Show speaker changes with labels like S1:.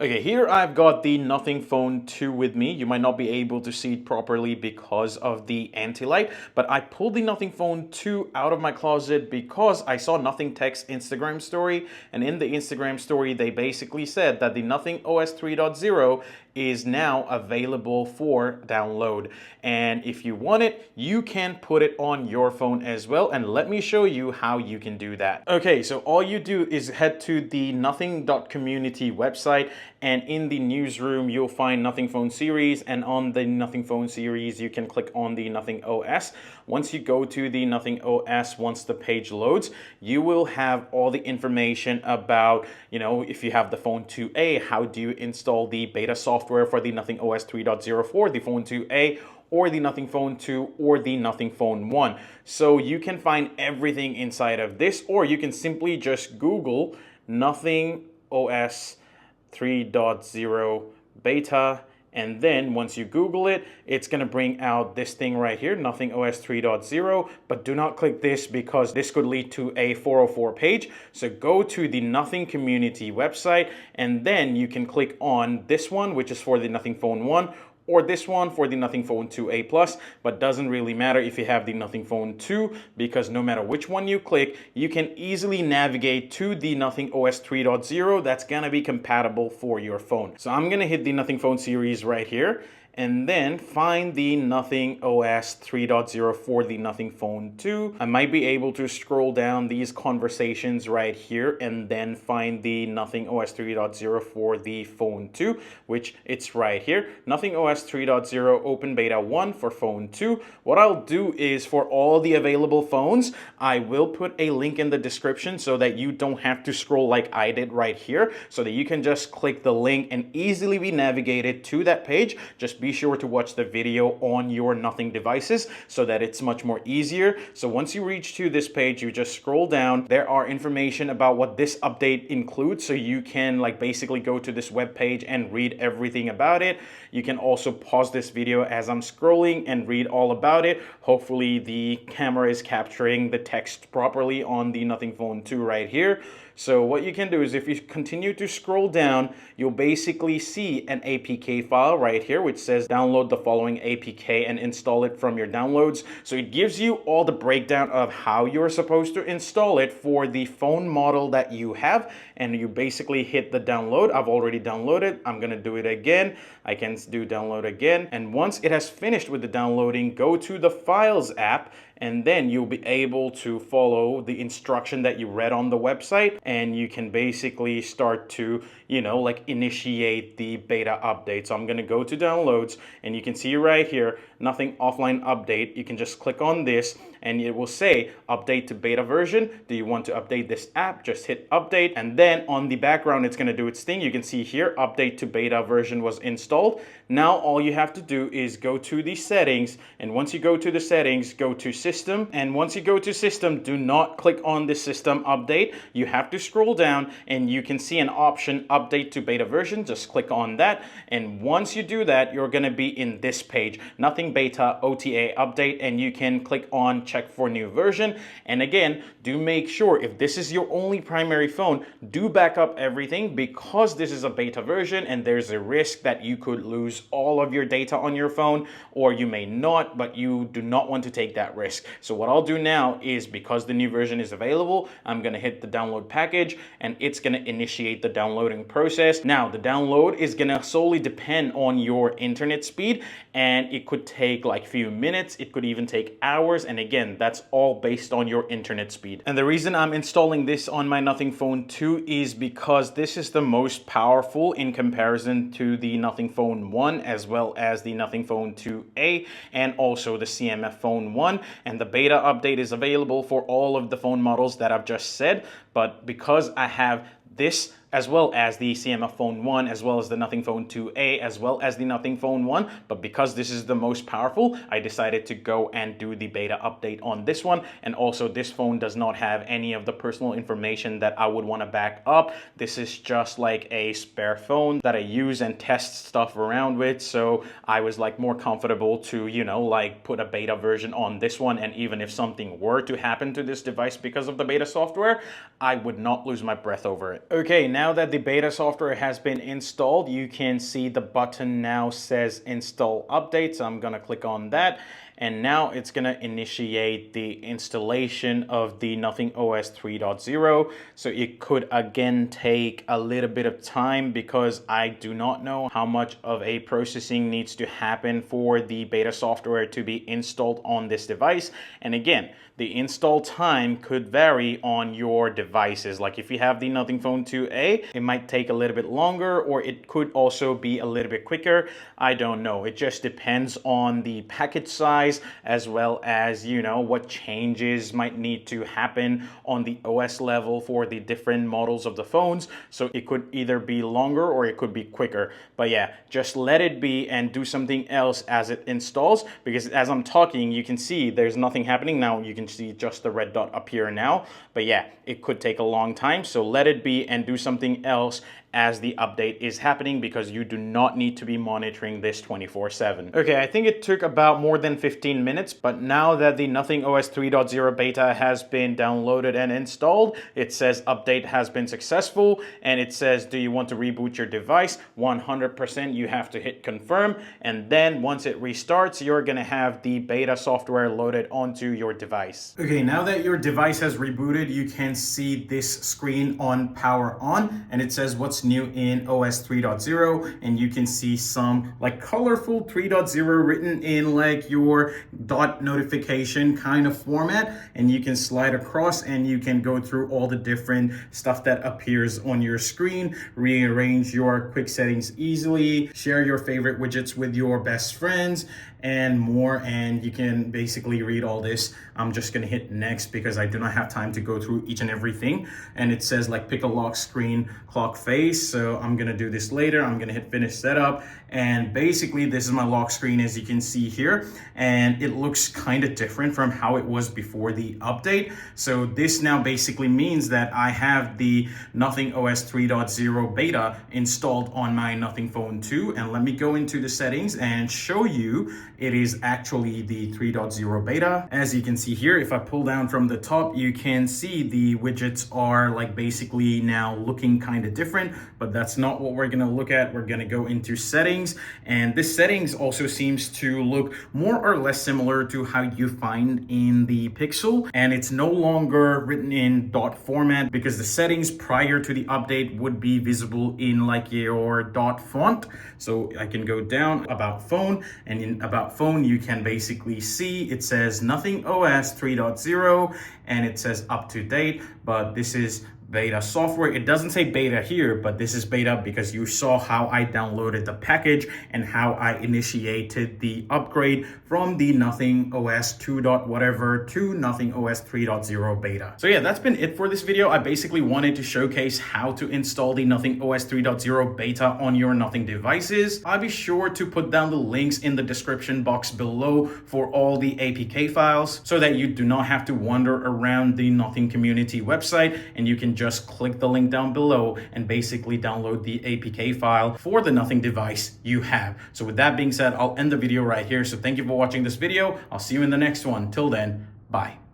S1: Okay, here I've got the Nothing Phone 2 with me. You might not be able to see it properly because of the anti-light, but I pulled the Nothing Phone 2 out of my closet because I saw Nothing Tech's Instagram story, and in the Instagram story they basically said that the Nothing OS 3.0 is now available for download. And if you want it, you can put it on your phone as well, and let me show you how you can do that. Okay, so all you do is head to the nothing.community website, and in the newsroom you'll find Nothing Phone series, and on the Nothing Phone series you can click on the Nothing OS. Once you go to the Nothing OS, once the page loads, you will have all the information about, if you have the phone 2A, how do you install the beta software for the Nothing OS 3.0 for the phone 2A, or the Nothing Phone 2, or the Nothing Phone 1. So you can find everything inside of this, or you can simply just Google Nothing OS 3.0 beta, and then once you Google it, it's going to bring out this thing right here, Nothing OS 3.0, but do not click this because this could lead to a 404 page. So go to the Nothing community website, and then you can click on this one, which is for the Nothing Phone 1, or this one for the Nothing Phone 2A Plus, but doesn't really matter if you have the Nothing Phone 2, because no matter which one you click, you can easily navigate to the Nothing OS 3.0 that's gonna be compatible for your phone. So I'm gonna hit the Nothing Phone series right here, and then find the Nothing OS 3.0 for the Nothing Phone 2. I might be able to scroll down these conversations right here and then find the Nothing OS 3.0 for the Phone 2, which it's right here. Nothing OS 3.0 Open Beta 1 for Phone 2. What I'll do is for all the available phones, I will put a link in the description so that you don't have to scroll like I did right here, so that you can just click the link and easily be navigated to that page. Just be sure to watch the video on your Nothing devices so that it's much more easier. So once you reach to this page, you just scroll down. There are information about what this update includes, so you can basically go to this web page and read everything about it. You can also pause this video as I'm scrolling and read all about it. Hopefully the camera is capturing the text properly on the Nothing Phone 2 right here. So what you can do is, if you continue to scroll down, you'll basically see an APK file right here which says download the following APK and install it from your downloads. So it gives you all the breakdown of how you're supposed to install it for the phone model that you have, and you basically hit the download. I've already downloaded. I'm gonna do it again. I can do download again, and once it has finished with the downloading, go to the Files app, and then you'll be able to follow the instruction that you read on the website, and you can basically start to, initiate the beta update. So I'm gonna go to downloads, and you can see right here, Nothing offline update. You can just click on this, and it will say update to beta version. Do you want to update this app? Just hit update, and then on the background it's gonna do its thing. You can see here, update to beta version was installed. Now all you have to do is go to the settings, and once you go to the settings, go to system, and once you go to system, do not click on the system update. You have to scroll down, and you can see an option, update to beta version. Just click on that, and once you do that, you're gonna be in this page, Nothing Beta OTA update, and you can click on check for new version. And again, do make sure, if this is your only primary phone, do back up everything, because this is a beta version and there's a risk that you could lose all of your data on your phone, or you may not, but you do not want to take that risk. So what I'll do now is, because the new version is available, I'm gonna hit the download package, and it's gonna initiate the downloading process. Now the download is gonna solely depend on your internet speed, and it could take like few minutes, it could even take hours, and again, that's all based on your internet speed. And the reason I'm installing this on my Nothing Phone 2 is because this is the most powerful in comparison to the Nothing Phone 1, as well as the Nothing Phone 2A, and also the CMF Phone 1. And the beta update is available for all of the phone models that I've just said, but because I have this as well as the CMF Phone 1, as well as the Nothing Phone 2A, as well as the Nothing Phone 1. But because this is the most powerful, I decided to go and do the beta update on this one. And also, this phone does not have any of the personal information that I would want to back up. This is just like a spare phone that I use and test stuff around with. So I was more comfortable to, put a beta version on this one. And even if something were to happen to this device because of the beta software, I would not lose my breath over it. Okay, now that the beta software has been installed, you can see the button now says install update. So I'm gonna click on that. And now it's gonna initiate the installation of the Nothing OS 3.0. So it could again take a little bit of time because I do not know how much of a processing needs to happen for the beta software to be installed on this device. And again, the install time could vary on your devices. Like if you have the Nothing Phone 2A, it might take a little bit longer, or it could also be a little bit quicker. I don't know. It just depends on the package size, as well as, you know, what changes might need to happen on the OS level for the different models of the phones. So it could either be longer or it could be quicker. But yeah, just let it be and do something else as it installs, because as I'm talking, you can see there's nothing happening now. You can see just the red dot appear now. But yeah, it could take a long time. So let it be and do something else as the update is happening, because you do not need to be monitoring this 24/7. Okay, I think it took about more than 15 minutes, but now that the Nothing OS 3.0 beta has been downloaded and installed, it says update has been successful, and it says, do you want to reboot your device? 100% you have to hit confirm, and then once it restarts, you're gonna have the beta software loaded onto your device. Okay, now that your device has rebooted, you can see this screen on power on, and it says what's new in OS 3.0, and you can see some like colorful 3.0 written in like your dot notification kind of format, and you can slide across and you can go through all the different stuff that appears on your screen, rearrange your quick settings easily, share your favorite widgets with your best friends, and more. And you can basically read all this. I'm just gonna hit next because I do not have time to go through each and everything. And it says like pick a lock screen clock face, so I'm gonna do this later. I'm gonna hit finish setup, and basically this is my lock screen, as you can see here, and it looks kind of different from how it was before the update. So this now basically means that I have the Nothing OS 3.0 beta installed on my Nothing Phone 2, and let me go into the settings and show you it is actually the 3.0 beta. As you can see here, if I pull down from the top, you can see the widgets are like basically now looking kind of different, but that's not what we're gonna look at. We're gonna go into settings, and this settings also seems to look more or less similar to how you find in the Pixel, and it's no longer written in dot format, because the settings prior to the update would be visible in like your dot font. So I can go down about phone, and in about phone you can basically see it says Nothing OS 3.0 and it says up to date, but this is beta software. It doesn't say beta here, but this is beta because you saw how I downloaded the package and how I initiated the upgrade from the Nothing OS 2. whatever to Nothing OS 3.0 beta. So yeah, that's been it for this video. I basically wanted to showcase how to install the Nothing OS 3.0 beta on your Nothing devices. I'll be sure to put down the links in the description box below for all the APK files, so that you do not have to wander around the Nothing community website, and you can just click the link down below and basically download the APK file for the Nothing device you have. So with that being said, I'll end the video right here. So thank you for watching this video. I'll see you in the next one. Till then, bye.